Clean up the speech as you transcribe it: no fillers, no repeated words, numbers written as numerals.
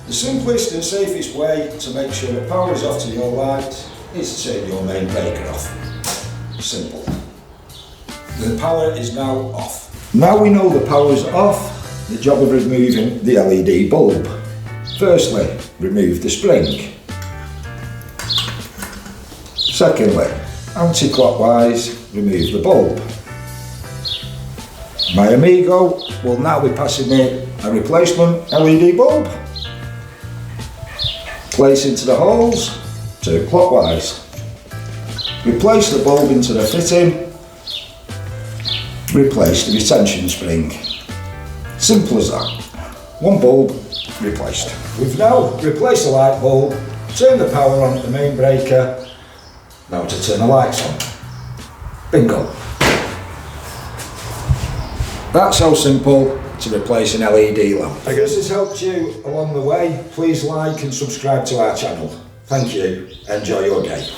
The simplest and safest way to make sure the power is off to your light is to turn your main breaker off. Simple. The power is now off. Now we know the power is off, the job of removing the LED bulb. Firstly, remove the spring. Secondly, anti-clockwise, remove the bulb. My amigo will now be passing me a replacement LED bulb. Place into the holes, turn clockwise. Replace the bulb into the fitting. Replace the retention spring. Simple as that. One bulb replaced. We've now replaced the light bulb, turned the power on at the main breaker. Now to turn the lights on. Bingo. That's how simple to replace an LED lamp. If this has helped you along the way, please like and subscribe to our channel. Thank you. Enjoy your day.